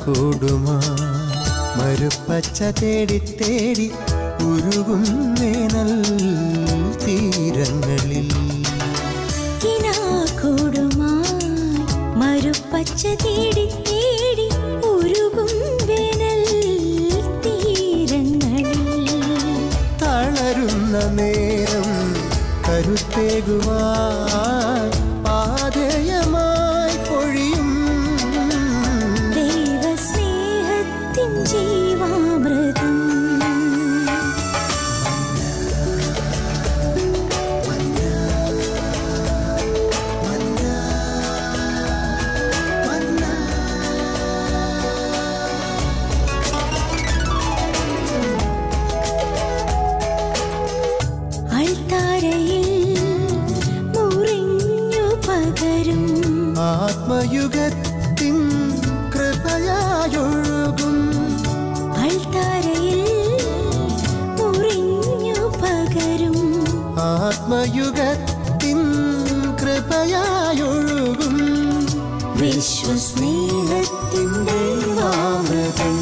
കൂടുമാ മരുപ്പച്ച തേടി തേടി ഉരുകും വേനൽ തീരങ്ങളിൽ മരുപ്പച്ച തേടി തേടി ഉരുകും വേനൽ തീരങ്ങളിൽ തളരുന്ന നേരം കരുത്തേകുവാൻ പാതയമായി പൊഴിയും ദൈവസ്നേഹത്തിൻ ജീവാമൃതം ആത്മയുഗത്തിൻ കൃപയായൊഴുകും അൾത്താരയിൽ മുറിഞ്ഞു പകരും ആത്മയുഗത്തിൻ കൃപയായൊഴുകും വിശ്വസ്നേഹത്തിൻ്റെ അമൃതം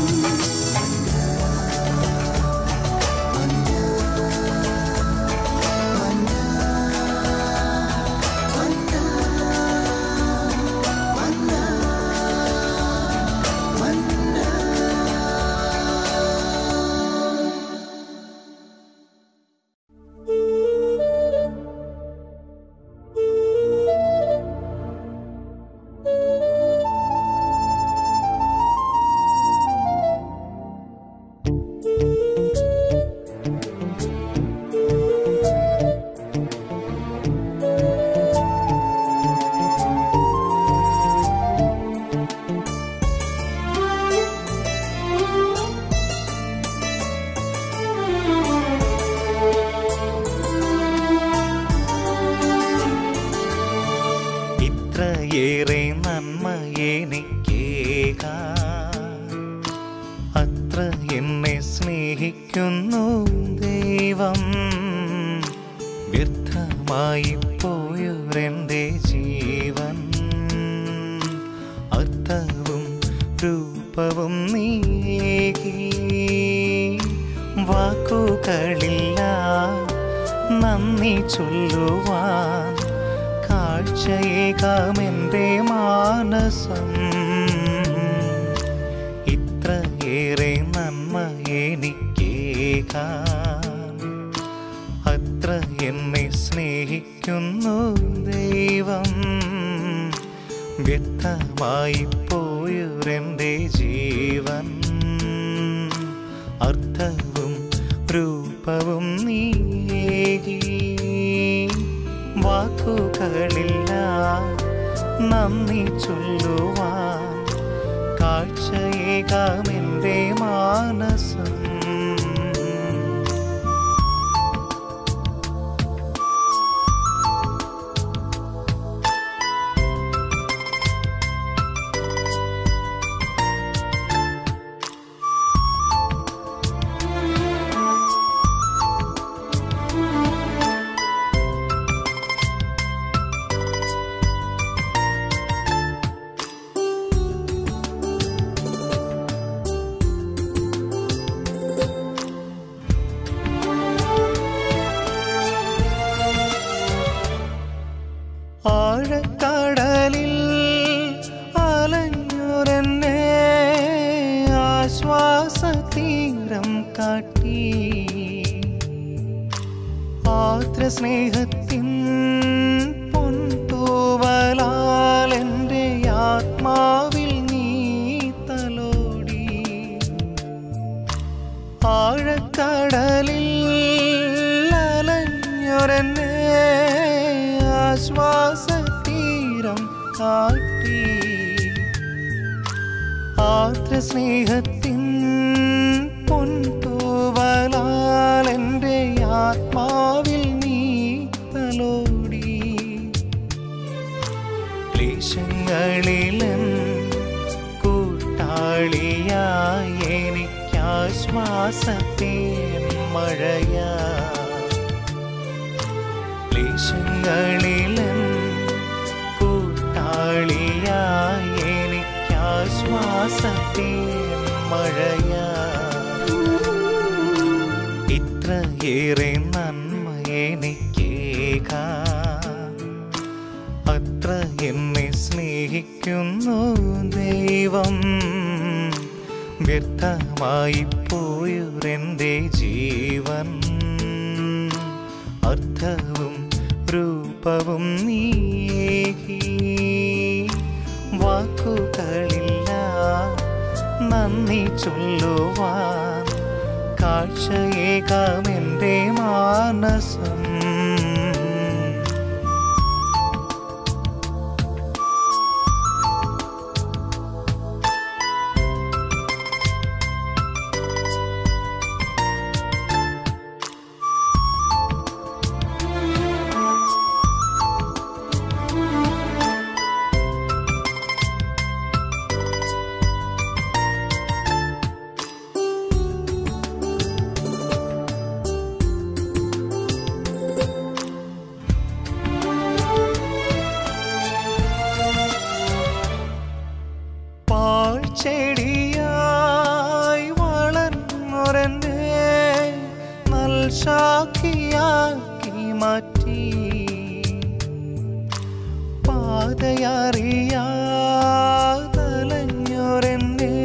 ഏറെ നന്മയെനിക്കേകാൻ അത്ര എന്നെ സ്നേഹിക്കുന്നു ദൈവം. വ്യർത്ഥമായി പോയൊരെൻ്റെ ജീവൻ അർത്ഥവും രൂപവും നീക്കി. വാക്കുകളില്ല നന്ദി ചൊല്ലുവാൻ കാഴ്ചയേകാമെൻ്റെ മാനസം. ഇത്രയേറെ നന്മ എനിക്കേകാൻ അത്ര എന്നെ സ്നേഹിക്കുന്നു ദൈവം. വ്യർത്ഥമായി പോയൊരെൻ്റെ ജീവൻ അർത്ഥവും രൂപവും നീക്കി. വാക്കുകളില്ല നന്ദി ചൊല്ലുവാൻ കാഴ്ചയേകാമെൻ്റെ മാനസം. ആഴക്കടലിൽ അലഞ്ഞുരന്നെ ആശ്വാസതീരം കാട്ടി. ആർദ്ര സ്നേഹത്തിൻ പൊൻതൂവലാൽ എൻ്റെ ആത്മാവിൽ നീ തലോടി. ആഴക്കടലിൽ അലഞ്ഞുരന്നെ ആശ്വാസതീരം കാട്ടി. ആർദ്ര സ്നേഹത്തിൻ പൊൻതൂവലാൽ എൻ്റെ ആത്മാവിൽ നീ തലോടി. ക്ലേശങ്ങളിലും കൂട്ടാളിയായി എനിക്കാശ്വാസത്തിൻ മഴയാ. ക്ലേശങ്ങളിലും കൂട്ടാളിയായി എനിക്കാശ്വാസത്തിൻ മഴയാ. ഇത്രയേറെ നന്മ എനിക്കേകാൻ അത്ര എന്നെ സ്നേഹിക്കുന്നു ദൈവം. വ്യർത്ഥമായി പോയൊരെൻ്റെ ജീവൻ അർത്ഥവും രൂപവും നീക്കി. വാക്കുകളില്ല നന്ദി ചൊല്ലുവാൻ, കാഴ്ചയേകാമെൻ്റെ മാനസം. ചെടിയായി വളർന്നൊരെന്നെ നൽശാക്കിയാക്കി മാറ്റി. പാതയറിയാതലഞ്ഞൊരെന്നെ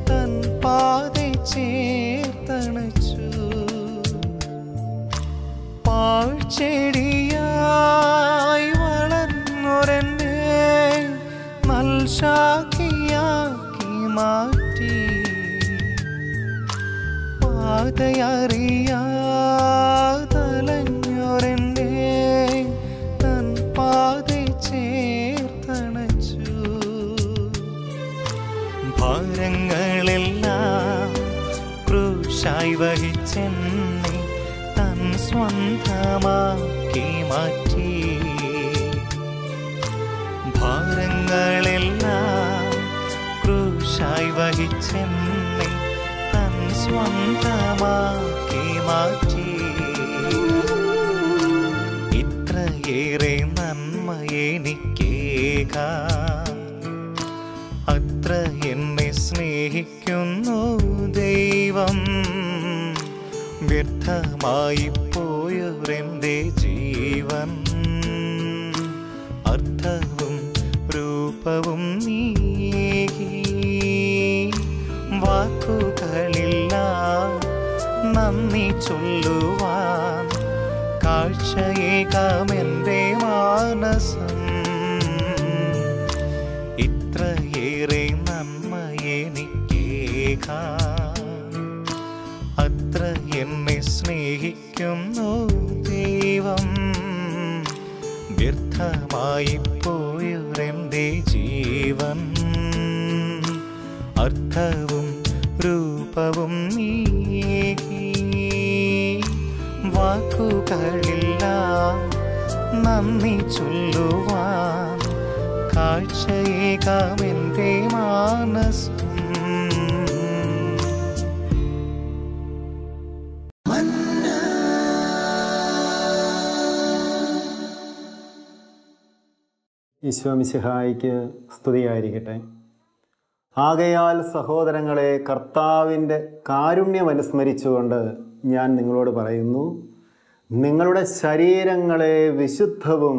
തൻ പാതയിൽ ചേർത്തണച്ചു. പാഴ്ചെടിയായി വളർന്നൊരെന്നെ നൽശാക്കിയാക്കി മാറ്റി. പാതയറിയാതലഞ്ഞൊരെന്നെ തൻ പാതയിൽ ചേർത്തണച്ചു. ഭാരങ്ങളെല്ലാം ക്രൂശായി വഹിച്ചെന്നെ തൻ സ്വന്തമാക്കി മാറ്റി. ഭാരങ്ങളെല്ലാം ക്രൂശായി വഹിച്ചെന്നെ തൻ സ്വന്തമാക്കി മാറ്റി. ഇത്രയേറെ നന്മ എനിക്കേകാൻ അത്ര എന്നെ സ്നേഹിക്കുന്നു ദൈവം. വ്യർത്ഥമായി പോയൊരെൻ്റെ ജീവൻ അർത്ഥവും രൂപവും നീക്കി. വാക്കുകളില്ല നന്ദി ചൊല്ലുവാൻ, കാഴ്ചയേകാമെൻ്റെ മാനസം. ഇത്രയേറെ നന്മ എനിക്കേകാൻ അത്ര എന്നെ സ്നേഹിക്കുന്നു ദൈവം. വ്യർത്ഥമായി പോയൊരെൻ്റെ ജീവൻ അർത്ഥവും രൂപവും നീക്കി. വാക്കുകളില്ല നന്ദി ചൊല്ലുവാൻ, കാഴ്ചയേകാമെൻ്റെ മാനസം. ഈശോമിശിഹായിക്ക് സ്തുതിയായിരിക്കട്ടെ. ആകയാൽ സഹോദരങ്ങളെ, കർത്താവിൻ്റെ കാരുണ്യമനുസ്മരിച്ചുകൊണ്ട് ഞാൻ നിങ്ങളോട് പറയുന്നു, നിങ്ങളുടെ ശരീരങ്ങളെ വിശുദ്ധവും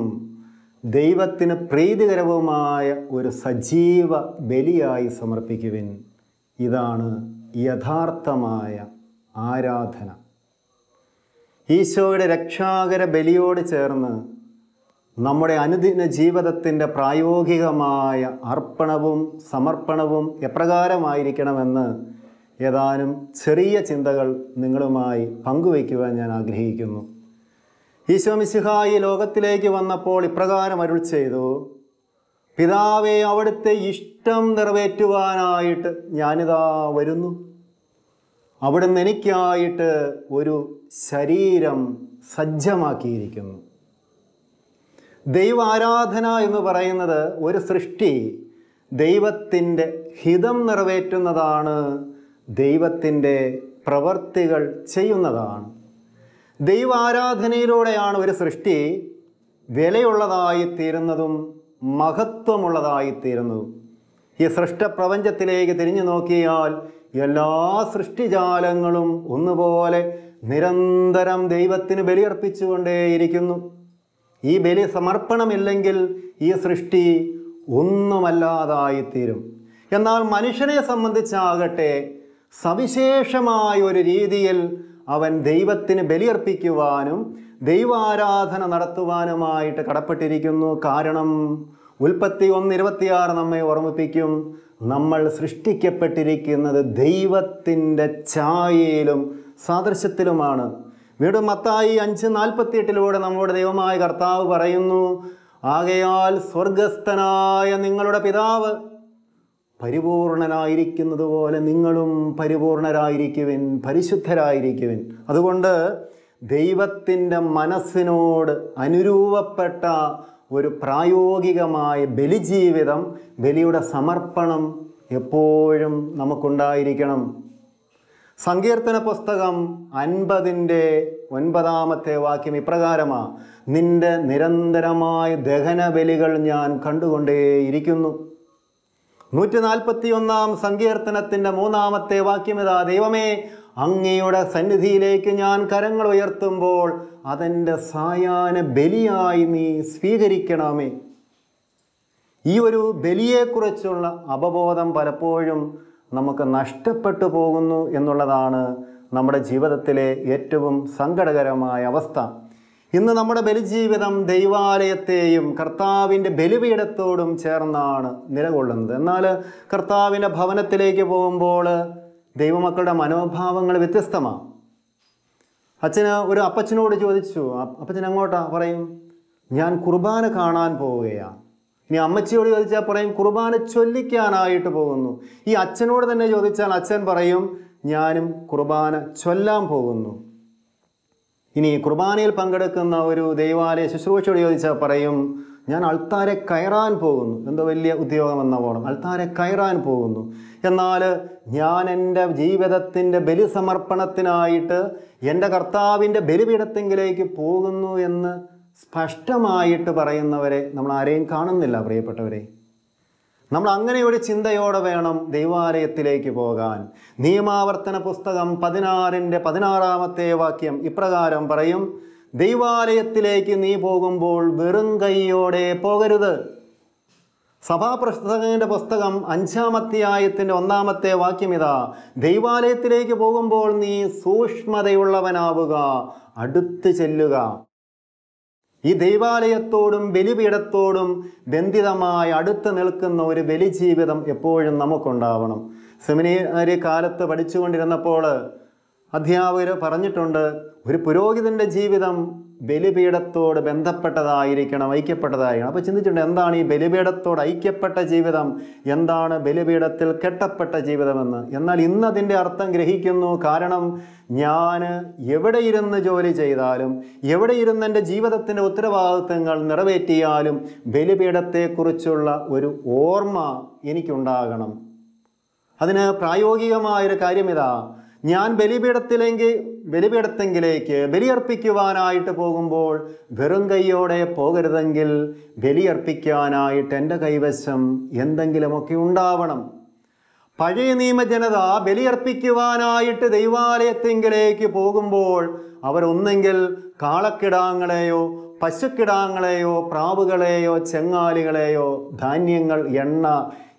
ദൈവത്തിന് പ്രീതികരവുമായ ഒരു സജീവ ബലിയായി സമർപ്പിക്കുവിൻ. ഇതാണ് യഥാർത്ഥമായ ആരാധന. ഈശോയുടെ രക്ഷാകര ബലിയോട് ചേർന്ന് നമ്മുടെ അനുദിന ജീവിതത്തിൻ്റെ പ്രായോഗികമായ അർപ്പണവും സമർപ്പണവും എപ്രകാരമായിരിക്കണമെന്ന് ഏതാനും ചെറിയ ചിന്തകൾ നിങ്ങളുമായി പങ്കുവയ്ക്കുവാൻ ഞാൻ ആഗ്രഹിക്കുന്നു. ഈശോ മിശിഹാ ഈ ലോകത്തിലേക്ക് വന്നപ്പോൾ ഇപ്രകാരം അരുൾ ചെയ്തു, പിതാവേ, അവിടുത്തെ ഇഷ്ടം നിറവേറ്റുവാനായിട്ട് ഞാനിതാ വരുന്നു. അവിടുന്ന് എനിക്കായിട്ട് ഒരു ശരീരം സജ്ജമാക്കിയിരിക്കുന്നു. ദൈവ ആരാധന എന്ന് പറയുന്നത് ഒരു സൃഷ്ടി ദൈവത്തിൻ്റെ ഹിതം നിറവേറ്റുന്നതാണ്, ദൈവത്തിൻ്റെ പ്രവർത്തികൾ ചെയ്യുന്നതാണ്. ദൈവാരാധനയിലൂടെയാണ് ഒരു സൃഷ്ടി വിലയുള്ളതായിത്തീരുന്നതും മഹത്വമുള്ളതായിത്തീരുന്നതും. ഈ സൃഷ്ടപ്രപഞ്ചത്തിലേക്ക് തിരിഞ്ഞു നോക്കിയാൽ എല്ലാ സൃഷ്ടിജാലങ്ങളും ഒന്നുപോലെ നിരന്തരം ദൈവത്തിന് ബലിയർപ്പിച്ചുകൊണ്ടേയിരിക്കുന്നു. ഈ ബലി സമർപ്പണമില്ലെങ്കിൽ ഈ സൃഷ്ടി ഒന്നുമല്ലാതായിത്തീരും. എന്നാൽ മനുഷ്യനെ സംബന്ധിച്ചാകട്ടെ സവിശേഷമായ ഒരു രീതിയിൽ അവൻ ദൈവത്തിന് ബലിയർപ്പിക്കുവാനും ദൈവാരാധന നടത്തുവാനുമായിട്ട് കടപ്പെട്ടിരിക്കുന്നു. കാരണം ഉൽപ്പത്തി 1:26 നമ്മെ ഓർമ്മിപ്പിക്കും, നമ്മൾ സൃഷ്ടിക്കപ്പെട്ടിരിക്കുന്നത് ദൈവത്തിൻ്റെ ഛായയിലും സാദൃശ്യത്തിലുമാണ്. വീണ്ടും മത്തായി 5:48 നമ്മുടെ ദൈവമായ കർത്താവ് പറയുന്നു, ആകയാൽ സ്വർഗസ്ഥനായ നിങ്ങളുടെ പിതാവ് പരിപൂർണനായിരിക്കുന്നത് പോലെ നിങ്ങളും പരിപൂർണരായിരിക്കുവിൻ, പരിശുദ്ധരായിരിക്കുവിൻ. അതുകൊണ്ട് ദൈവത്തിൻ്റെ മനസ്സിനോട് അനുരൂപപ്പെട്ട ഒരു പ്രായോഗികമായ ബലിജീവിതം, ബലിയുടെ സമർപ്പണം എപ്പോഴും നമുക്കുണ്ടായിരിക്കണം. സങ്കീർത്തന പുസ്തകം 50:9 ഇപ്രകാരമാണ്, നിന്റെ നിരന്തരമായ ദഹന ബലികൾ ഞാൻ കണ്ടുകൊണ്ടേയിരിക്കുന്നു. 141 സങ്കീർത്തനത്തിൻ്റെ 3 ഇതാ, ദൈവമേ അങ്ങയുടെ സന്നിധിയിലേക്ക് ഞാൻ കരങ്ങൾ ഉയർത്തുമ്പോൾ അതെൻ്റെ സായാഹ്ന ബലിയായി നീ സ്വീകരിക്കണമേ. ഈ ഒരു ബലിയെക്കുറിച്ചുള്ള അവബോധം പലപ്പോഴും നമുക്ക് നഷ്ടപ്പെട്ടു പോകുന്നു എന്നുള്ളതാണ് നമ്മുടെ ജീവിതത്തിലെ ഏറ്റവും സങ്കടകരമായ അവസ്ഥ. ഇന്ന് നമ്മുടെ ബലിജീവിതം ദൈവാലയത്തെയും കർത്താവിൻ്റെ ബലിപീഠത്തോടും ചേർന്നാണ് നിലകൊള്ളുന്നത്. എന്നാൽ കർത്താവിൻ്റെ ഭവനത്തിലേക്ക് പോകുമ്പോൾ ദൈവമക്കളുടെ മനോഭാവങ്ങൾ വ്യത്യസ്തമാണ്. ഒരു അപ്പച്ചനോട് ചോദിച്ചു, അപ്പച്ചൻ എങ്ങോട്ടാ? പറയും, ഞാൻ കുർബാന കാണാൻ പോവുകയാണ്. ഇനി അമ്മച്ചിയോട് ചോദിച്ചാൽ പറയും, കുർബാന ചൊല്ലിക്കാനായിട്ട് പോകുന്നു. ഈ അച്ഛനോട് തന്നെ ചോദിച്ചാൽ അച്ഛൻ പറയും, ഞാനും കുർബാന ചൊല്ലാൻ പോകുന്നു. ഇനി കുർബാനയിൽ പങ്കെടുക്കുന്ന ഒരു ദൈവാലയ ശുശ്രൂഷയോട് ചോദിച്ചാൽ പറയും, ഞാൻ അൾത്താരെ കയറാൻ പോകുന്നു. എന്തോ വലിയ ഉദ്യോഗം എന്ന പോണം, അൾത്താരെ കയറാൻ പോകുന്നു. എന്നാൽ ഞാൻ എൻ്റെ ജീവിതത്തിൻ്റെ ബലി സമർപ്പണത്തിനായിട്ട് എൻ്റെ കർത്താവിൻ്റെ ബലിപീഠത്തിങ്കിലേക്ക് പോകുന്നു എന്ന് സ്പഷ്ടമായിട്ട് പറയുന്നവരെ നമ്മൾ ആരെയും കാണുന്നില്ല. പ്രിയപ്പെട്ടവരെ, നമ്മൾ അങ്ങനെ ഒരു ചിന്തയോടെ വേണം ദൈവാലയത്തിലേക്ക് പോകാൻ. നിയമാവർത്തന പുസ്തകം 16:16 ഇപ്രകാരം പറയും, ദൈവാലയത്തിലേക്ക് നീ പോകുമ്പോൾ വെറും കൈയോടെ പോകരുത്. സഭാപ്രസംഗന്റെ പുസ്തകം 5-1 ഇതാ, ദൈവാലയത്തിലേക്ക് പോകുമ്പോൾ നീ സൂക്ഷ്മതയുള്ളവനാവുക, അടുത്ത് ചെല്ലുക. ഈ ദൈവാലയത്തോടും ബലിപീഠത്തോടും ബന്ധിതമായി അടുത്ത് നിൽക്കുന്ന ഒരു ബലിജീവിതം എപ്പോഴും നമുക്കുണ്ടാവണം. സെമിനാരി കാലത്ത് പഠിച്ചുകൊണ്ടിരുന്നപ്പോൾ അധ്യാപകർ പറഞ്ഞിട്ടുണ്ട്, ഒരു പുരോഹിതൻ്റെ ജീവിതം ബലിപീഠത്തോട് ബന്ധപ്പെട്ടതായിരിക്കണം, ഐക്യപ്പെട്ടതായിരിക്കണം. അപ്പോൾ ചിന്തിച്ചിട്ടുണ്ട്, എന്താണ് ഈ ബലിപീഠത്തോട് ഐക്യപ്പെട്ട ജീവിതം, എന്താണ് ബലിപീഠത്തിൽ കെട്ടപ്പെട്ട ജീവിതമെന്ന്. എന്നാൽ ഇന്ന് അതിൻ്റെ അർത്ഥം ഗ്രഹിക്കുന്നു. കാരണം ഞാൻ എവിടെ ഇരുന്ന് ജോലി ചെയ്താലും, എവിടെ ഇരുന്ന് എൻ്റെ ജീവിതത്തിൻ്റെ ഉത്തരവാദിത്തങ്ങൾ നിറവേറ്റിയാലും ബലിപീഠത്തെക്കുറിച്ചുള്ള ഒരു ഓർമ്മ എനിക്കുണ്ടാകണം. അതിന് പ്രായോഗികമായൊരു കാര്യം ഇതാ, ഞാൻ ബലിപീഠത്തെങ്കിലേക്ക് ബലിയർപ്പിക്കുവാനായിട്ട് പോകുമ്പോൾ വെറും കൈയോടെ പോകരുതെങ്കിൽ ബലിയർപ്പിക്കാനായിട്ട് എൻ്റെ കൈവശം എന്തെങ്കിലുമൊക്കെ ഉണ്ടാവണം. പഴയ നിയമജനത ബലിയർപ്പിക്കുവാനായിട്ട് ദൈവാലയത്തെങ്കിലേക്ക് പോകുമ്പോൾ അവരൊന്നെങ്കിൽ കാളക്കിടാങ്ങളെയോ പശുക്കിടാങ്ങളെയോ പ്രാവുകളെയോ ചെങ്ങാലികളെയോ ധാന്യങ്ങൾ, എണ്ണ,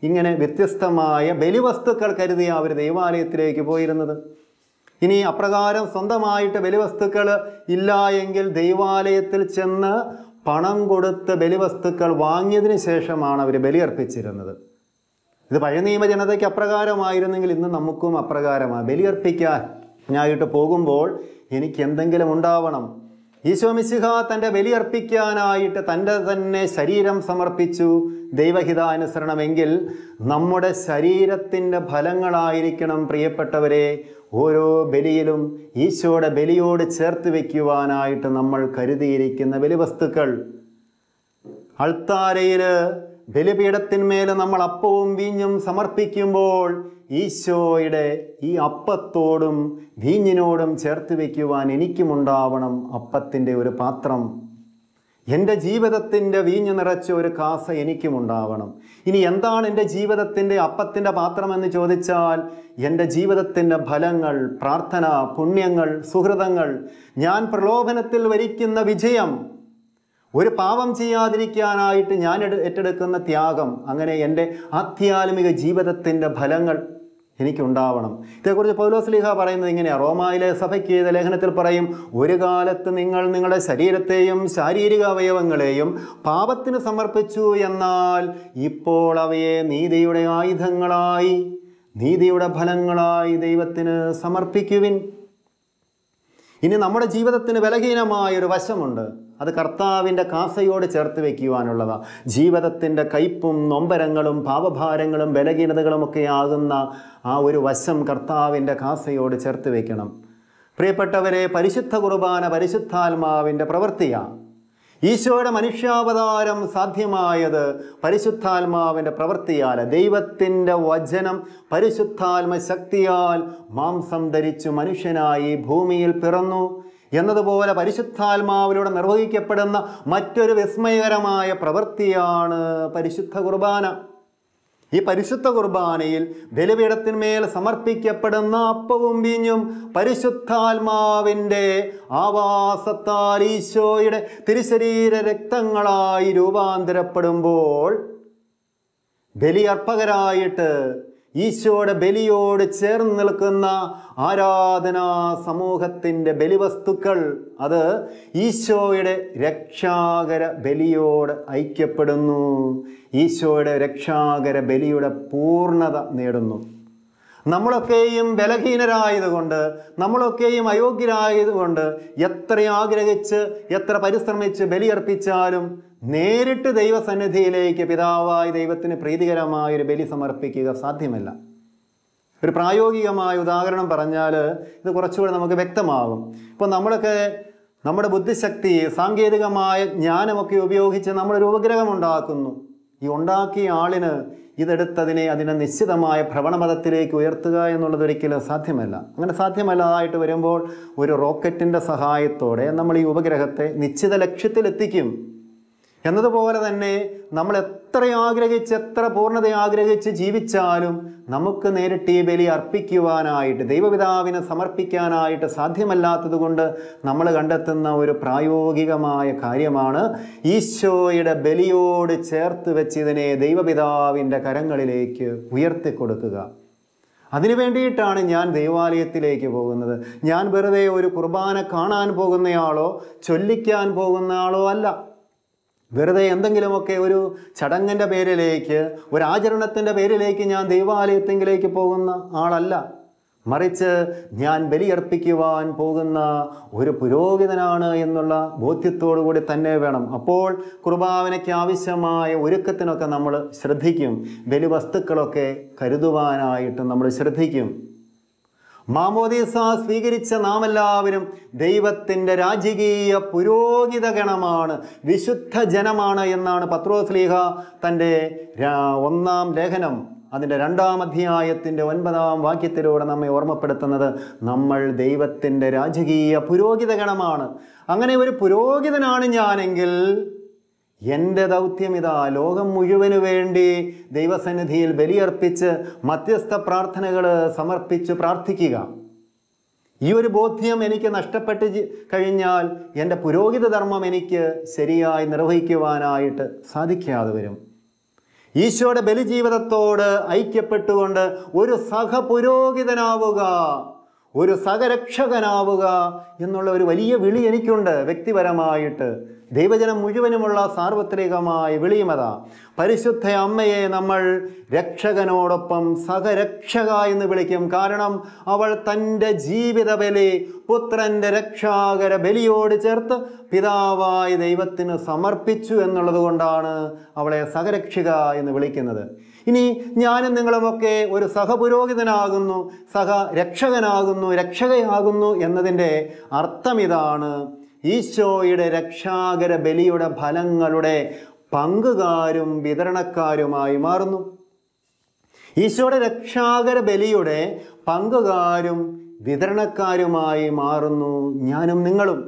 ഇങ്ങനെ വ്യത്യസ്തമായ ബലിവസ്തുക്കൾ കരുതിയ അവർ ദൈവാലയത്തിലേക്ക് പോയിരുന്നത്. ഇനി അപ്രകാരം സ്വന്തമായിട്ട് ബലിവസ്തുക്കൾ ഇല്ല എങ്കിൽ ദൈവാലയത്തിൽ ചെന്ന് പണം കൊടുത്ത് ബലിവസ്തുക്കൾ വാങ്ങിയതിന് ശേഷമാണ് അവർ ബലിയർപ്പിച്ചിരുന്നത്. ഇത് പഴയ നിയമ ജനതയ്ക്ക് അപ്രകാരമായിരുന്നെങ്കിൽ ഇന്ന് നമുക്കും അപ്രകാരമാണ്. ബലിയർപ്പിക്കാനായിട്ട് പോകുമ്പോൾ എനിക്ക് എന്തെങ്കിലും ഉണ്ടാവണം. ഈശോ മിശിഹ തൻ്റെ ബലിയർപ്പിക്കാനായിട്ട് തൻ്റെ തന്നെ ശരീരം സമർപ്പിച്ചു. ദൈവഹിതാനുസരണമെങ്കിൽ നമ്മുടെ ശരീരത്തിൻ്റെ ഫലങ്ങളായിരിക്കണം പ്രിയപ്പെട്ടവരെ ഓരോ ബലിയിലും ഈശോയുടെ ബലിയോട് ചേർത്ത് വയ്ക്കുവാനായിട്ട് നമ്മൾ കരുതിയിരിക്കുന്ന ബലിവസ്തുക്കൾ. അൾത്താരയിൽ ബലിപീഠത്തിന്മേൽ നമ്മൾ അപ്പവും വീഞ്ഞും സമർപ്പിക്കുമ്പോൾ ഈശോയുടെ ഈ അപ്പത്തോടും വീഞ്ഞിനോടും ചേർത്ത് വയ്ക്കുവാൻ എനിക്കുമുണ്ടാവണം അപ്പത്തിൻ്റെ ഒരു പാത്രം. എൻ്റെ ജീവിതത്തിൻ്റെ വീഞ്ഞു നിറച്ച ഒരു കാസ എനിക്കുമുണ്ടാവണം. ഇനി എന്താണ് എൻ്റെ ജീവിതത്തിൻ്റെ അപ്പത്തിൻ്റെ പാത്രമെന്ന് ചോദിച്ചാൽ, എൻ്റെ ജീവിതത്തിൻ്റെ ഫലങ്ങൾ, പ്രാർത്ഥന, പുണ്യങ്ങൾ, സുഹൃതങ്ങൾ, ഞാൻ പ്രലോഭനത്തിൽ വരിക്കുന്ന വിജയം, ഒരു പാപം ചെയ്യാതിരിക്കാനായിട്ട് ഞാൻ ഏറ്റെടുക്കുന്ന ത്യാഗം, അങ്ങനെ എൻ്റെ ആധ്യാത്മിക ജീവിതത്തിൻ്റെ ഫലങ്ങൾ എനിക്കുണ്ടാവണം. ഇതേക്കുറിച്ച് പൗലോസ്ലീഹ പറയുന്നത് ഇങ്ങനെയാണ്. റോമായിലെ സഭയ്ക്ക് എഴുതിയ ലേഖനത്തിൽ പറയും, ഒരു കാലത്ത് നിങ്ങൾ നിങ്ങളുടെ ശരീരത്തെയും ശാരീരിക അവയവങ്ങളെയും പാപത്തിന് സമർപ്പിച്ചു, എന്നാൽ ഇപ്പോൾ അവയെ നീതിയുടെ ആയുധങ്ങളായി, നീതിയുടെ ഫലങ്ങളായി ദൈവത്തിന് സമർപ്പിക്കുവിൻ. ഇനി നമ്മുടെ ജീവിതത്തിന് ബലഹീനമായൊരു വശമുണ്ട്. അത് കർത്താവിൻ്റെ കാസയോട് ചേർത്ത് വയ്ക്കുവാനുള്ളതാണ്. ജീവിതത്തിൻ്റെ കയ്പും നൊമ്പരങ്ങളും പാപഭാരങ്ങളും ബലഹീനതകളുമൊക്കെ ആകുന്ന ആ ഒരു വശം കർത്താവിൻ്റെ കാസയോട് ചേർത്ത് വയ്ക്കണം. പ്രിയപ്പെട്ടവരെ, പരിശുദ്ധ കുർബാന പരിശുദ്ധാത്മാവിൻ്റെ പ്രവൃത്തിയാണ്. ഈശോയുടെ മനുഷ്യാവതാരം സാധ്യമായത് പരിശുദ്ധാത്മാവിൻ്റെ പ്രവൃത്തിയാൽ. ദൈവത്തിൻ്റെ വചനം പരിശുദ്ധാത്മ ശക്തിയാൽ മാംസം ധരിച്ചു മനുഷ്യനായി ഭൂമിയിൽ പിറന്നു എന്നതുപോലെ പരിശുദ്ധാത്മാവിലൂടെ നിർവഹിക്കപ്പെടുന്ന മറ്റൊരു വിസ്മയകരമായ പ്രവൃത്തിയാണ് പരിശുദ്ധ കുർബാന. ഈ പരിശുദ്ധ കുർബാനയിൽ ബലിപീഠത്തിന്മേൽ സമർപ്പിക്കപ്പെടുന്ന അപ്പവും വീഞ്ഞും പരിശുദ്ധാത്മാവിൻ്റെ ആവാസത്താൽ ഈശോയുടെ തിരുശരീര രക്തങ്ങളായി രൂപാന്തരപ്പെടുമ്പോൾ ബലിയർപ്പകരായിട്ട് ഈശോയുടെ ബലിയോട് ചേർന്ന് നിൽക്കുന്ന ആരാധനാ സമൂഹത്തിൻ്റെ ബലിവസ്തുക്കൾ അത് ഈശോയുടെ രക്ഷാകര ബലിയോട് ഐക്യപ്പെടുന്നു. ഈശോയുടെ രക്ഷാകര ബലിയുടെ പൂർണ്ണത നേടുന്നു. നമ്മളൊക്കെയും ബലഹീനരായതുകൊണ്ട്, നമ്മളൊക്കെയും അയോഗ്യരായതുകൊണ്ട് എത്ര ആഗ്രഹിച്ച് എത്ര പരിശ്രമിച്ച് ബലിയർപ്പിച്ചാലും നേരിട്ട് ദൈവസന്നിധിയിലേക്ക് പിതാവായ ദൈവത്തിന് പ്രീതികരമായൊരു ബലി സമർപ്പിക്കുക സാധ്യമല്ല. ഒരു പ്രായോഗികമായ ഉദാഹരണം പറഞ്ഞാൽ ഇത് കുറച്ചുകൂടെ നമുക്ക് വ്യക്തമാകും. ഇപ്പോൾ നമ്മളൊക്കെ നമ്മുടെ ബുദ്ധിശക്തി, സാങ്കേതികമായ ജ്ഞാനമൊക്കെ ഉപയോഗിച്ച് നമ്മളൊരു ഉപഗ്രഹം ഉണ്ടാക്കുന്നു. ഈ ഉണ്ടാക്കിയ ആളിന് ഇതെടുത്തതിനെ അതിനെ നിശ്ചിതമായ ഭ്രമണപഥത്തിലേക്ക് ഉയർത്തുക എന്നുള്ളത് ഒരിക്കലും സാധ്യമല്ല. അങ്ങനെ സാധ്യമല്ലാതായിട്ട് വരുമ്പോൾ ഒരു റോക്കറ്റിൻ്റെ സഹായത്തോടെ നമ്മൾ ഈ ഉപഗ്രഹത്തെ നിശ്ചിത ലക്ഷ്യത്തിലെത്തിക്കും. എന്നതുപോലെ തന്നെ നമ്മൾ എത്ര ആഗ്രഹിച്ച് എത്ര പൂർണ്ണത ആഗ്രഹിച്ച് ജീവിച്ചാലും നമുക്ക് നേരിട്ട് ഈ ബലി അർപ്പിക്കുവാനായിട്ട്, ദൈവപിതാവിനെ സമർപ്പിക്കാനായിട്ട് സാധ്യമല്ലാത്തത് കൊണ്ട് നമ്മൾ കണ്ടെത്തുന്ന ഒരു പ്രായോഗികമായ കാര്യമാണ് ഈശോയുടെ ബലിയോട് ചേർത്ത് വെച്ച് ഇതിനെ ദൈവപിതാവിൻ്റെ കരങ്ങളിലേക്ക് ഉയർത്തിക്കൊടുക്കുക. അതിനു വേണ്ടിയിട്ടാണ് ഞാൻ ദൈവാലയത്തിലേക്ക് പോകുന്നത്. ഞാൻ വെറുതെ ഒരു കുർബാന കാണാൻ പോകുന്നയാളോ ചൊല്ലിക്കാൻ പോകുന്നയാളോ അല്ല. വെറുതെ എന്തെങ്കിലുമൊക്കെ ഒരു ചടങ്ങിൻ്റെ പേരിലേക്ക്, ഒരു ആചരണത്തിൻ്റെ പേരിലേക്ക് ഞാൻ ദൈവാലയത്തിലേക്ക് പോകുന്ന ആളല്ല. മറിച്ച് ഞാൻ ബലിയർപ്പിക്കുവാൻ പോകുന്ന ഒരു പുരോഹിതനാണ് എന്നുള്ള ബോധ്യത്തോടു കൂടി തന്നെ വേണം. അപ്പോൾ കുർബാനയ്ക്ക് ആവശ്യമായ ഒരുക്കത്തിനൊക്കെ നമ്മൾ ശ്രദ്ധിക്കും. ബലിവസ്തുക്കളൊക്കെ കരുതുവാനായിട്ട് നമ്മൾ ശ്രദ്ധിക്കും. മാമോദീസ സ്വീകരിച്ച നാം എല്ലാവരും ദൈവത്തിൻ്റെ രാജകീയ പുരോഹിത ഗണമാണ്, വിശുദ്ധ ജനമാണ് എന്നാണ് പത്രോസ്ലീഹ തൻ്റെ 1-ാം ലേഖനം അതിൻ്റെ 2-ാം അധ്യായത്തിൻ്റെ 9-ാം വാക്യത്തിലൂടെ നമ്മെ ഓർമ്മപ്പെടുത്തുന്നത്. നമ്മൾ ദൈവത്തിൻ്റെ രാജകീയ പുരോഹിത ഗണമാണ്. അങ്ങനെ ഒരു പുരോഹിതനാണ് ഞാനെങ്കിൽ എൻ്റെ ദൗത്യം ഇതാ, ലോകം മുഴുവന് വേണ്ടി ദൈവസന്നിധിയിൽ ബലിയർപ്പിച്ച് മധ്യസ്ഥ പ്രാർത്ഥനകൾ സമർപ്പിച്ച് പ്രാർത്ഥിക്കുക. ഈ ഒരു ബോധ്യം എനിക്ക് നഷ്ടപ്പെട്ട് കഴിഞ്ഞാൽ എൻ്റെ പുരോഹിത ധർമ്മം എനിക്ക് ശരിയായി നിർവഹിക്കുവാനായിട്ട് സാധിക്കാതെ വരും. ഈശോയുടെ ബലിജീവിതത്തോട് ഐക്യപ്പെട്ടുകൊണ്ട് ഒരു സഹപുരോഹിതനാവുക, ഒരു സഹരക്ഷകനാവുക എന്നുള്ള ഒരു വലിയ വിളി എനിക്കുണ്ട് വ്യക്തിപരമായിട്ട്. ദൈവജനം മുഴുവനുമുള്ള സാർവത്രികമായ വിളിയുമതാ. പരിശുദ്ധ അമ്മയെ നമ്മൾ രക്ഷകനോടൊപ്പം സഹരക്ഷക എന്ന് വിളിക്കും. കാരണം അവൾ തൻ്റെ ജീവിത ബലി പുത്രൻ്റെ രക്ഷാകര ബലിയോട് ചേർത്ത് പിതാവായ ദൈവത്തിന് സമർപ്പിച്ചു എന്നുള്ളത് കൊണ്ടാണ് അവളെ സഹരക്ഷിക എന്ന് വിളിക്കുന്നത്. ഇനി ഞാനും നിങ്ങളുമൊക്കെ ഒരു സഹപുരോഹിതനാകുന്നു, സഹരക്ഷകനാകുന്നു, രക്ഷകയാകുന്നു എന്നതിൻ്റെ അർത്ഥം ഇതാണ്. ഈശോയുടെ രക്ഷാകര ബലിയുടെ ഫലങ്ങളുടെ പങ്കുകാരും വിതരണക്കാരുമായി മാറുന്നു. ഈശോയുടെ രക്ഷാകര ബലിയുടെ പങ്കുകാരും വിതരണക്കാരുമായി മാറുന്നു ഞാനും നിങ്ങളും.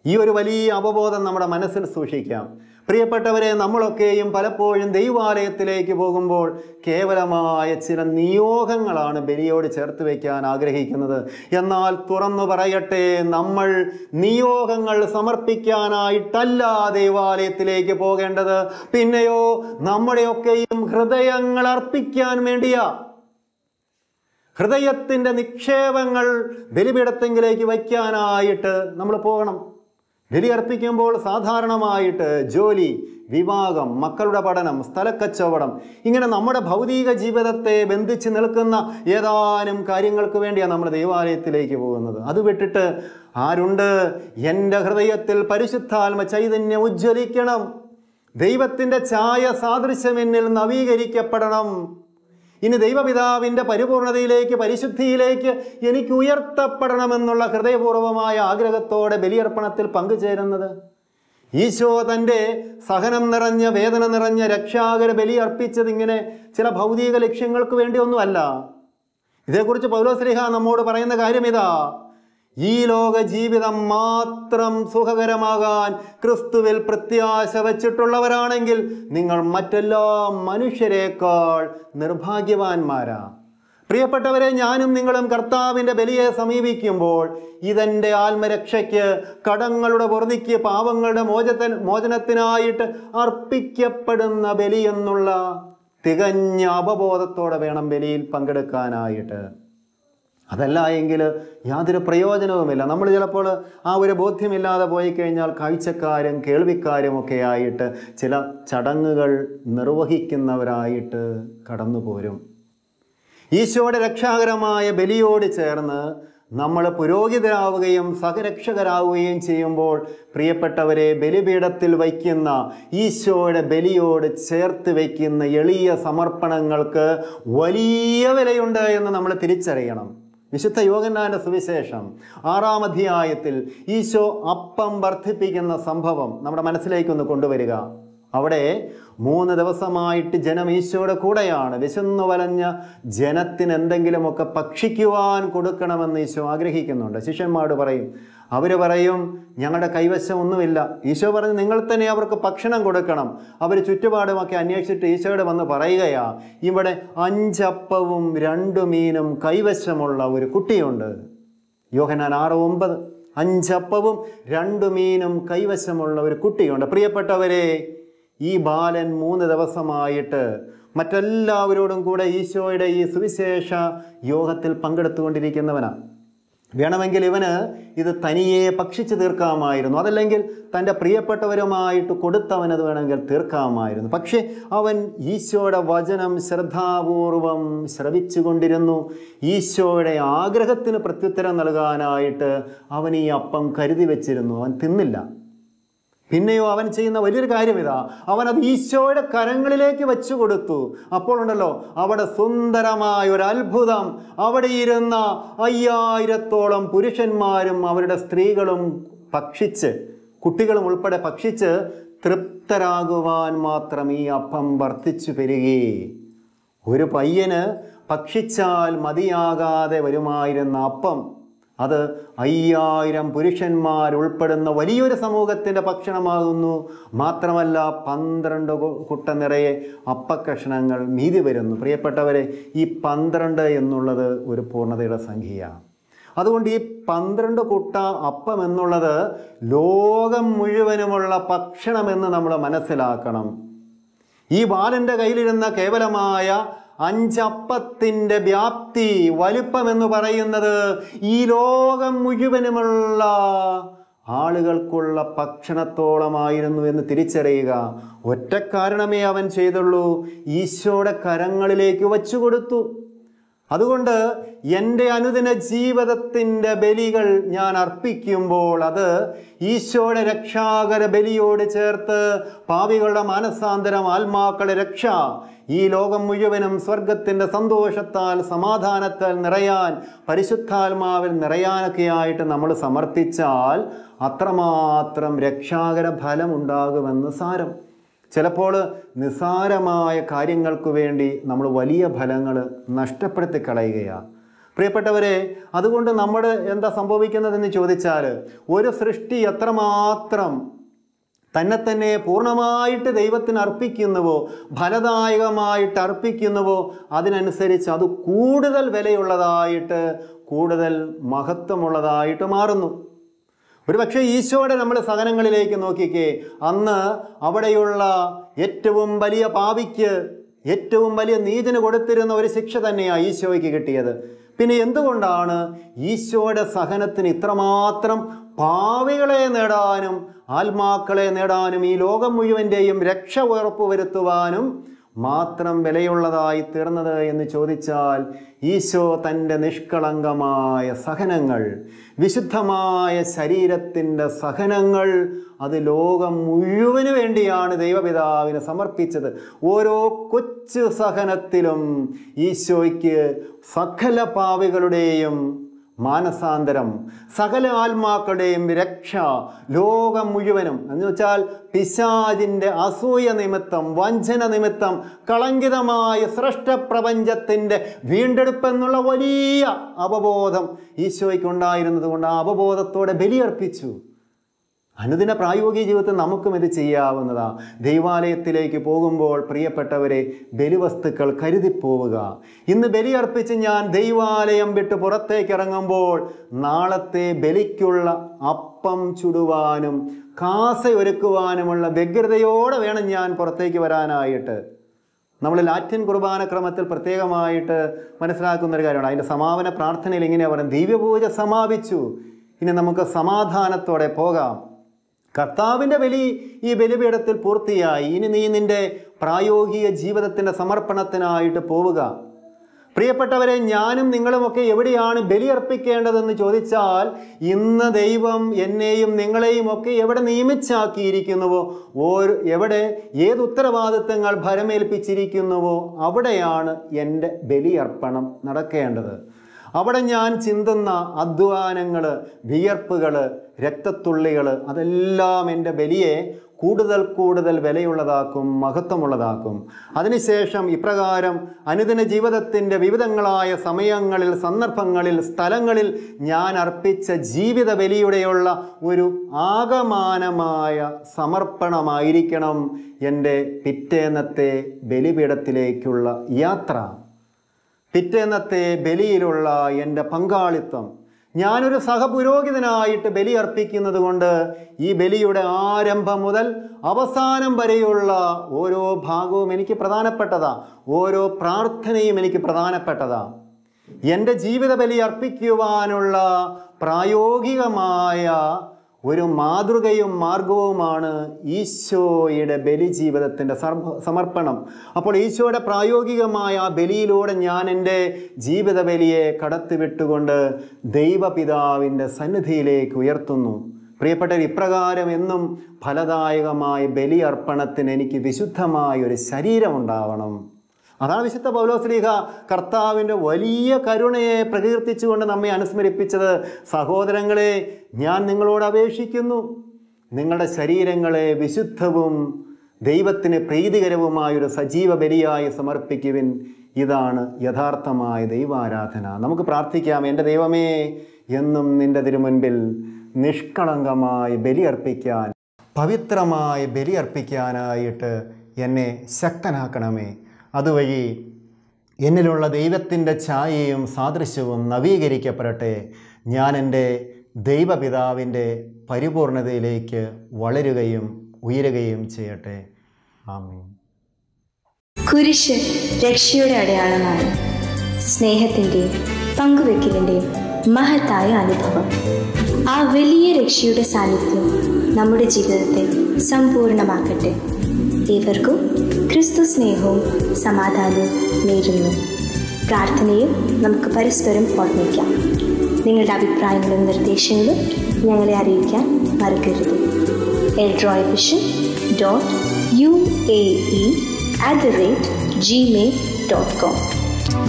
ഈ ഒരു വലിയ അവബോധം നമ്മുടെ മനസ്സിൽ സൂക്ഷിക്കാം. പ്രിയപ്പെട്ടവരെ, നമ്മളൊക്കെയും പലപ്പോഴും ദൈവാലയത്തിലേക്ക് പോകുമ്പോൾ കേവലമായ ചില നിയോഗങ്ങളാണ് ബലിയോട് ചേർത്ത് വയ്ക്കാൻ ആഗ്രഹിക്കുന്നത്. എന്നാൽ തുറന്നു പറയട്ടെ, നമ്മൾ നിയോഗങ്ങൾ സമർപ്പിക്കാനായിട്ടല്ല ദൈവാലയത്തിലേക്ക് പോകേണ്ടത്. പിന്നെയോ നമ്മുടെയൊക്കെയും ഹൃദയങ്ങൾ അർപ്പിക്കാൻ വേണ്ടിയാ. ഹൃദയത്തിൻ്റെ നിക്ഷേപങ്ങൾ ബലിപീഠത്തെങ്കിലേക്ക് വയ്ക്കാനായിട്ട് നമ്മൾ പോകണം. ബലി അർപ്പിക്കുമ്പോൾ സാധാരണമായിട്ട് ജോലി, വിവാഹം, മക്കളുടെ പഠനം, സ്ഥലക്കച്ചവടം, ഇങ്ങനെ നമ്മുടെ ഭൗതിക ജീവിതത്തെ ബന്ധിച്ച് നിൽക്കുന്ന ഏതാനും കാര്യങ്ങൾക്ക് വേണ്ടിയാണ് നമ്മൾ ദൈവാലയത്തിലേക്ക് പോകുന്നത്. അത് വിട്ടിട്ട് ആരുണ്ട്? എൻ്റെ ഹൃദയത്തിൽ പരിശുദ്ധാത്മ ചൈതന്യം ഉജ്ജ്വലിക്കണം, ദൈവത്തിൻ്റെ ഛായ സാദൃശ്യം എന്നിൽ നവീകരിക്കപ്പെടണം, ഇനി ദൈവപിതാവിൻ്റെ പരിപൂർണതയിലേക്ക്, പരിശുദ്ധിയിലേക്ക് എനിക്ക് ഉയർത്തപ്പെടണമെന്നുള്ള ഹൃദയപൂർവമായ ആഗ്രഹത്തോടെ ബലിയർപ്പണത്തിൽ പങ്കുചേരുന്നത്. ഈശോ തൻ്റെ സഹനം നിറഞ്ഞ, വേദന നിറഞ്ഞ രക്ഷാകര ബലി അർപ്പിച്ചത് ഇങ്ങനെ ചില ഭൗതിക ലക്ഷ്യങ്ങൾക്ക് വേണ്ടിയൊന്നുമല്ല. ഇതേക്കുറിച്ച് പൗലോസ്ലീഹ നമ്മോട് പറയുന്ന കാര്യം ഇതാ: ഈ ലോക ജീവിതം മാത്രം സുഖകരമാകാൻ ക്രിസ്തുവിൽ പ്രത്യാശ വച്ചിട്ടുള്ളവരാണെങ്കിൽ നിങ്ങൾ മറ്റെല്ലാ മനുഷ്യരെക്കാൾ നിർഭാഗ്യവാന്മാരാ. പ്രിയപ്പെട്ടവരെ, ഞാനും നിങ്ങളും കർത്താവിൻ്റെ ബലിയെ സമീപിക്കുമ്പോൾ ഇതെൻ്റെ ആത്മരക്ഷയ്ക്ക്, കടങ്ങളുടെ പൊറുതിക്ക്, പാപങ്ങളുടെ മോചനത്തിനായിട്ട് അർപ്പിക്കപ്പെടുന്ന ബലി എന്നുള്ള തികഞ്ഞ അവബോധത്തോടെ വേണം ബലിയിൽ പങ്കെടുക്കാനായിട്ട്. അതല്ല എങ്കിൽ യാതൊരു പ്രയോജനവുമില്ല. നമ്മൾ ചിലപ്പോൾ ആ ഒരു ബോധ്യമില്ലാതെ പോയി കഴിഞ്ഞാൽ കാഴ്ചക്കാരും കേൾവിക്കാരും ഒക്കെ ആയിട്ട് ചില ചടങ്ങുകൾ നിർവഹിക്കുന്നവരായിട്ട് കടന്നു പോരും. ഈശോയുടെ രക്ഷാകരമായ ബലിയോട് ചേർന്ന് നമ്മൾ പുരോഹിതരാവുകയും സഹരക്ഷകരാവുകയും ചെയ്യുമ്പോൾ പ്രിയപ്പെട്ടവരെ, ബലിപീഠത്തിൽ വയ്ക്കുന്ന ഈശോയുടെ ബലിയോട് ചേർത്ത് വയ്ക്കുന്ന എളിയ സമർപ്പണങ്ങൾക്ക് വലിയ വിലയുണ്ട് എന്ന് നമ്മൾ തിരിച്ചറിയണം. വിശുദ്ധ യോഹന്നാന്റെ സുവിശേഷം 6-ാം അധ്യായത്തിൽ ഈശോ അപ്പം വർദ്ധിപ്പിക്കുന്ന സംഭവം നമ്മുടെ മനസ്സിലേക്കൊന്ന് കൊണ്ടുവരിക. അവിടെ 3 ദിവസമായിട്ട് ജനം ഈശോയുടെ കൂടെയാണ്. വിശന്നു വലഞ്ഞ ജനത്തിന് എന്തെങ്കിലുമൊക്കെ ഭക്ഷിക്കുവാൻ കൊടുക്കണമെന്ന് ഈശോ ആഗ്രഹിക്കുന്നുണ്ട്. ശിഷ്യന്മാരോട് പറയും, അവർ പറയും ഞങ്ങളുടെ കൈവശം ഒന്നുമില്ല. ഈശോ പറഞ്ഞു നിങ്ങൾ തന്നെ അവർക്ക് ഭക്ഷണം കൊടുക്കണം. അവർ ചുറ്റുപാടുമൊക്കെ അന്വേഷിച്ചിട്ട് ഈശോയോട് വന്ന് പറയുകയാ, ഇവിടെ 5 അപ്പവും 2 മീനും കൈവശമുള്ള ഒരു കുട്ടിയുണ്ട്. യോഹന്നാൻ 6:9. 5 അപ്പവും 2 മീനും കൈവശമുള്ള ഒരു കുട്ടിയുണ്ട്. പ്രിയപ്പെട്ടവരെ, ഈ ബാലൻ 3 ദിവസമായിട്ട് മറ്റെല്ലാവരോടും കൂടെ ഈശോയുടെ ഈ സുവിശേഷ യോഗത്തിൽ പങ്കെടുത്തുകൊണ്ടിരിക്കുന്നവനാണ്. വേണമെങ്കിൽ ഇവന് ഇത് തനിയെ ഭക്ഷിച്ച് തീർക്കാമായിരുന്നു, അതല്ലെങ്കിൽ തൻ്റെ പ്രിയപ്പെട്ടവരുമായിട്ട് കൊടുത്തവനത് വേണമെങ്കിൽ തീർക്കാമായിരുന്നു. പക്ഷേ അവൻ ഈശോയുടെ വചനം ശ്രദ്ധാപൂർവം ശ്രവിച്ചുകൊണ്ടിരുന്നു. ഈശോയുടെ ആഗ്രഹത്തിന് പ്രത്യുത്തരം നൽകാനായിട്ട് അവൻ ഈ അപ്പം കരുതി വെച്ചിരുന്നു. അവൻ തിന്നില്ല. പിന്നെയോ അവൻ ചെയ്യുന്ന വലിയൊരു കാര്യം ഇതാ, അവനത് ഈശോയുടെ കരങ്ങളിലേക്ക് വെച്ചു കൊടുത്തു. അപ്പോൾ ഉണ്ടല്ലോ അവിടെ സുന്ദരമായ ഒരു അത്ഭുതം. അവിടെ ഇരുന്ന 5000-ഓളം പുരുഷന്മാരും അവരുടെ സ്ത്രീകളും ഭക്ഷിച്ച്, കുട്ടികളും ഉൾപ്പെടെ ഭക്ഷിച്ച് തൃപ്തരാകുവാൻ മാത്രം ഈ അപ്പം വർദ്ധിച്ചു പെരുകി. ഒരു പയ്യന് ഭക്ഷിച്ചാൽ മതിയാകാതെ വരുമായിരുന്ന അപ്പം അത് 5000 പുരുഷന്മാരുൾപ്പെടുന്ന വലിയൊരു സമൂഹത്തിൻ്റെ ഭക്ഷണമാകുന്നു. മാത്രമല്ല 12 കുട്ട നിറയെ അപ്പക്കഷണങ്ങൾ മീതി വരുന്നു. പ്രിയപ്പെട്ടവരെ, ഈ 12 എന്നുള്ളത് ഒരു പൂർണ്ണതയുടെ സംഖ്യയാണ്. അതുകൊണ്ട് ഈ 12 കുട്ട അപ്പം എന്നുള്ളത് ലോകം മുഴുവനുമുള്ള ഭക്ഷണമെന്ന് നമ്മൾ മനസ്സിലാക്കണം. ഈ ബാലൻ്റെ കയ്യിലിരുന്ന കേവലമായ 5 അപ്പത്തിൻ്റെ വ്യാപ്തി, വലിപ്പം എന്ന് പറയുന്നത് ഈ ലോകം മുഴുവനുമുള്ള ആളുകൾക്കുള്ള ഭക്ഷണത്തോളമായിരുന്നു എന്ന് തിരിച്ചറിയുക. ഒറ്റ കാരണമേ അവൻ ചെയ്തുള്ളൂ, ഈശോയുടെ കരങ്ങളിലേക്ക് വച്ചു കൊടുത്തു. അതുകൊണ്ട് എൻ്റെ അനുദിന ജീവിതത്തിൻ്റെ ബലികൾ ഞാൻ അർപ്പിക്കുമ്പോൾ അത് ഈശോയുടെ രക്ഷാകര ബലിയോട് ചേർത്ത് പാപികളുടെ മാനസാന്തരം, ആത്മാക്കളുടെ രക്ഷ, ഈ ലോകം മുഴുവനും സ്വർഗത്തിൻ്റെ സന്തോഷത്താൽ സമാധാനത്താൽ നിറയാൻ, പരിശുദ്ധാത്മാവിൽ നിറയാനൊക്കെയായിട്ട് നമ്മൾ സമർപ്പിച്ചാൽ അത്രമാത്രം രക്ഷാകര ഫലം ഉണ്ടാകുമെന്ന് സാരം. ചിലപ്പോൾ നിസ്സാരമായ കാര്യങ്ങൾക്ക് വേണ്ടി നമ്മൾ വലിയ ഫലങ്ങൾ നഷ്ടപ്പെടുത്തി കളയുകയാണ്. പ്രിയപ്പെട്ടവരെ, അതുകൊണ്ട് നമ്മുടെ എന്താ സംഭവിക്കുന്നതെന്ന് ചോദിച്ചാൽ, ഒരു സൃഷ്ടി എത്രമാത്രം തന്നെ പൂർണ്ണമായിട്ട് ദൈവത്തിന് അർപ്പിക്കുന്നുവോ, ഫലദായകമായിട്ട് അർപ്പിക്കുന്നുവോ, അതിനനുസരിച്ച് അത് കൂടുതൽ വിലയുള്ളതായിട്ട്, കൂടുതൽ മഹത്വമുള്ളതായിട്ട് മാറുന്നു. ഒരു പക്ഷേ ഈശോയുടെ നമ്മൾ സഹനങ്ങളിലേക്ക് നോക്കിക്കേ, അന്ന് അവിടെയുള്ള ഏറ്റവും വലിയ പാപിക്ക്, ഏറ്റവും വലിയ നീതിന് കൊടുത്തിരുന്ന ഒരു ശിക്ഷ തന്നെയാണ് ഈശോയ്ക്ക് കിട്ടിയത്. പിന്നെ എന്തുകൊണ്ടാണ് ഈശോയുടെ സഹനത്തിന് ഇത്രമാത്രം പാപികളെ നേടാനും ആത്മാക്കളെ നേടാനും ഈ ലോകം മുഴുവൻ്റെയും രക്ഷ ഉറപ്പുവരുത്തുവാനും മാത്രം വിലയുള്ളതായി തീർന്നത് എന്ന് ചോദിച്ചാൽ, ഈശോ തൻ്റെ നിഷ്കളങ്കമായ സഹനങ്ങൾ, വിശുദ്ധമായ ശരീരത്തിൻ്റെ സഹനങ്ങൾ, അത് ലോകം മുഴുവന് വേണ്ടിയാണ് ദൈവപിതാവിന് സമർപ്പിച്ചത്. ഓരോ കൊച്ചു സഹനത്തിലും ഈശോയ്ക്ക് സകല പാപികളുടെയും മാനസാന്തരം, സകല ആത്മാക്കളുടെയും രക്ഷ, ലോകം മുഴുവനും എന്ന് വെച്ചാൽ പിശാചിൻ്റെ അസൂയ നിമിത്തം, വഞ്ചന നിമിത്തം കളങ്കിതമായ സൃഷ്ടപ്രപഞ്ചത്തിൻ്റെ വീണ്ടെടുപ്പെന്നുള്ള വലിയ അവബോധം ഈശോയ്ക്കുണ്ടായിരുന്നത് കൊണ്ട് ആ അവബോധത്തോടെ ബലിയർപ്പിച്ചു. അനുദിന പ്രായോഗിക ജീവിതത്തിൽ നമുക്കും ഇത് ചെയ്യാവുന്നതാണ്. ദൈവാലയത്തിലേക്ക് പോകുമ്പോൾ പ്രിയപ്പെട്ടവരെ, ബലിവസ്തുക്കൾ കരുതിപ്പോവുക. ഇന്ന് ബലിയർപ്പിച്ച് ഞാൻ ദൈവാലയം വിട്ട് പുറത്തേക്ക് ഇറങ്ങുമ്പോൾ നാളത്തെ ബലിക്കുള്ള അപ്പം ചുടുവാനും കാസ ഒരുക്കുവാനുമുള്ള വ്യഗ്രതയോടെ വേണം ഞാൻ പുറത്തേക്ക് വരാനായിട്ട്. നമ്മൾ ലാറ്റിൻ കുർബാന ക്രമത്തിൽ പ്രത്യേകമായിട്ട് മനസ്സിലാക്കുന്ന ഒരു കാര്യമാണ്. അതിൻ്റെ സമാപന പ്രാർത്ഥനയിൽ ഇങ്ങനെയാണ് പറയുന്നത്: ദിവ്യപൂജ സമാപിച്ചു, ഇനി നമുക്ക് സമാധാനത്തോടെ പോകാം. കർത്താവിൻ്റെ ബലി ഈ ബലിപീഠത്തിൽ പൂർത്തിയായി. ഇനി നീ നിൻ്റെ പ്രായോഗിക ജീവിതത്തിൻ്റെ സമർപ്പണത്തിനായിട്ട് പോവുക. പ്രിയപ്പെട്ടവരെ, ഞാനും നിങ്ങളുമൊക്കെ എവിടെയാണ് ബലിയർപ്പിക്കേണ്ടതെന്ന് ചോദിച്ചാൽ, ഇന്ന് ദൈവം എന്നെയും നിങ്ങളെയും ഒക്കെ എവിടെ നിയമിച്ചാക്കിയിരിക്കുന്നുവോ, എവിടെ ഏത് ഉത്തരവാദിത്തങ്ങൾ ഭരമേൽപ്പിച്ചിരിക്കുന്നുവോ അവിടെയാണ് എൻ്റെ ബലിയർപ്പണം നടക്കേണ്ടത്. അവിടെ ഞാൻ ചിന്തുന്ന അധ്വാനങ്ങൾ, വിയർപ്പുകൾ, രക്തത്തുള്ളികൾ, അതെല്ലാം എൻ്റെ ബലിയെ കൂടുതൽ കൂടുതൽ വിലയുള്ളതാക്കും, മഹത്വമുള്ളതാക്കും. അതിനുശേഷം ഇപ്രകാരം അനുദിന ജീവിതത്തിൻ്റെ വിവിധങ്ങളായ സമയങ്ങളിൽ, സന്ദർഭങ്ങളിൽ, സ്ഥലങ്ങളിൽ ഞാൻ അർപ്പിച്ച ജീവിത ബലിയുടെയുള്ള ഒരു ആകമാനമായ സമർപ്പണമായിരിക്കണം എൻ്റെ പിറ്റേന്നത്തെ ബലിപീഠത്തിലേക്കുള്ള യാത്ര, പിറ്റേന്നത്തെ ബലിയിലുള്ള എൻ്റെ പങ്കാളിത്തം. ഞാനൊരു സഹപുരോഹിതനായിട്ട് ബലി അർപ്പിക്കുന്നത് കൊണ്ട് ഈ ബലിയുടെ ആരംഭം മുതൽ അവസാനം വരെയുള്ള ഓരോ ഭാഗവും എനിക്ക് പ്രധാനപ്പെട്ടതാ, ഓരോ പ്രാർത്ഥനയും എനിക്ക് പ്രധാനപ്പെട്ടതാ. എൻ്റെ ജീവിത ബലി അർപ്പിക്കുവാനുള്ള പ്രായോഗികമായ ഒരു മാതൃകയും മാർഗവുമാണ് ഈശോയുടെ ബലി ജീവിതത്തിൻ്റെ സമർപ്പണം. അപ്പോൾ ഈശോയുടെ പ്രായോഗികമായ ആ ബലിയിലൂടെ ഞാൻ എൻ്റെ ജീവിത ബലിയെ കടത്തിവിട്ടുകൊണ്ട് ദൈവപിതാവിൻ്റെ സന്നിധിയിലേക്ക് ഉയർത്തുന്നു. പ്രിയപ്പെട്ടവർ, ഇപ്രകാരം എന്നും ഫലദായകമായ ബലി അർപ്പണത്തിന് എനിക്ക് വിശുദ്ധമായ ഒരു ശരീരമുണ്ടാവണം. അതാണ് വിശുദ്ധ പൗലോസ്ലീഹ കർത്താവിൻ്റെ വലിയ കരുണയെ പ്രകീർത്തിച്ചുകൊണ്ട് നമ്മെ അനുസ്മരിപ്പിച്ചത്. സഹോദരങ്ങളെ, ഞാൻ നിങ്ങളോട് അപേക്ഷിക്കുന്നു, നിങ്ങളുടെ ശരീരങ്ങളെ വിശുദ്ധവും ദൈവത്തിന് പ്രീതികരവുമായൊരു സജീവ ബലിയായി സമർപ്പിക്കുവിൻ. ഇതാണ് യഥാർത്ഥമായ ദൈവാരാധന. നമുക്ക് പ്രാർത്ഥിക്കാം. എൻ്റെ ദൈവമേ, എന്നും നിൻ്റെ തിരുമുൻപിൽ നിഷ്കളങ്കമായി ബലിയർപ്പിക്കാൻ, പവിത്രമായി ബലിയർപ്പിക്കാനായിട്ട് എന്നെ ശക്തനാക്കണമേ. അതുവഴി എന്നിലുള്ള ദൈവത്തിൻ്റെ ഛായയും സാദൃശ്യവും നവീകരിക്കപ്പെടട്ടെ. ഞാൻ എൻ്റെ ദൈവപിതാവിൻ്റെ പരിപൂർണതയിലേക്ക് വളരുകയും ഉയരുകയും ചെയ്യട്ടെ. ആമേൻ. കുരിശ് രക്ഷയുടെ അടയാളമാണ്. സ്നേഹത്തിൻ്റെയും പങ്കുവെക്കലിൻ്റെയും മഹത്തായ അനുഭവം. ആ വലിയ രക്ഷയുടെ സാന്നിധ്യം നമ്മുടെ ജീവിതത്തെ സമ്പൂർണ്ണമാക്കട്ടെ. ഏവർക്കും ക്രിസ്തു സ്നേഹവും സമാധാനവും നേരുന്നു. പ്രാർത്ഥനയിൽ നമുക്ക് പരസ്പരം ഓർമ്മിക്കാം. നിങ്ങളുടെ അഭിപ്രായങ്ങളും നിർദ്ദേശങ്ങളും ഞങ്ങളെ അറിയിക്കാൻ മറക്കരുത്. eldroyvision.uae@gmail.com.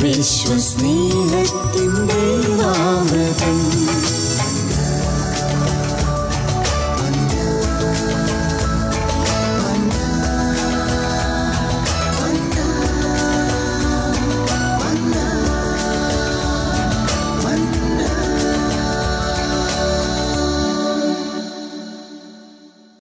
വിശ്വസ്നേഹത്തിൻ്റെ ദൈവാമൃതം.